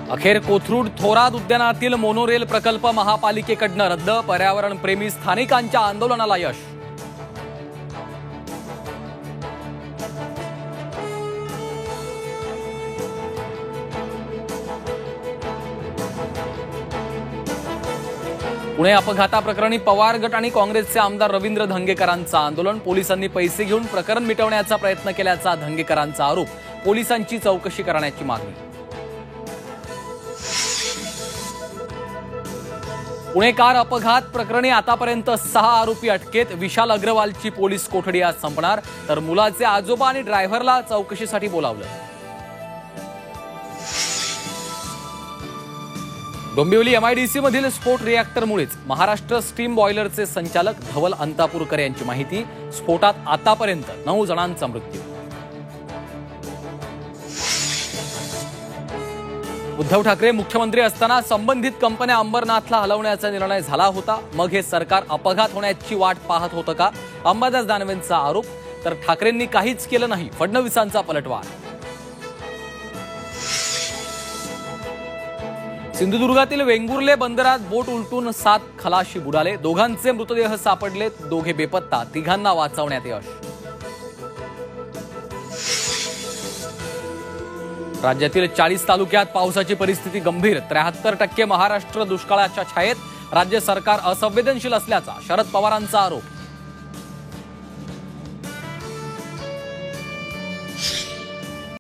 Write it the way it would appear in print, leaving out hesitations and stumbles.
अखेर कोथरूड थोरात उद्यानातील मोनोरेल प्रकल्प महापालिकेकडून रद्द, पर्यावरण प्रेमी स्थानिकांच्या आंदोलनाला यश। पुणे अपघाताप्रकरणी पवार गट आणि काँग्रेसचे आमदार रवींद्र धंगेकरांचं आंदोलन, पोलिसांनी पैसे घेऊन प्रकरण मिटवण्याचा प्रयत्न केल्याचा धंगेकरांचा आरोप, पोलिसांची चौकशी करण्याची मागणी। पुणे कार अपघात प्रकरणी आतापर्यंत 6 आरोपी अटकेत, विशाल अग्रवालची पोलीस कोठडी आज संपणार, तर मुलाचे आजोबा आणि ड्रायव्हरला चौकशीसाठी बोलावलं। डोंबिवली एमआयडीसी मधील स्फोट रिएक्टरमुळेच महाराष्ट्र स्टीम बॉयलरचे संचालक धवल अंतापूरकर यांची माहिती, स्फोटात आतापर्यंत 9 जणांचा मृत्यू। उद्धव ठाकरे मुख्यमंत्री असताना संबंधित कंपन्या अंबरनाथला हलवण्याचा निर्णय झाला होता, मग हे सरकार अपघात होण्याची वाट पाहत होतं का? अंबादास दानवेंचा आरोप, तर ठाकरेंनी काहीच केलं नाही, फडणवीसांचा पलटवार। सिंधुदुर्गातील वेंगुर्ले बंदरात बोट उलटून 7 खलाशी बुडाले, दोघांचे मृतदेह सापडले, दोघे बेपत्ता, तिघांना वाचवण्यात यश। राज्यातील 40 तालुक्यात पावसाची परिस्थिती गंभीर, 73% महाराष्ट्र दुष्काळाच्या छायेत, राज्य सरकार असंवेदनशील असल्याचा शरद पवारांचा आरोप।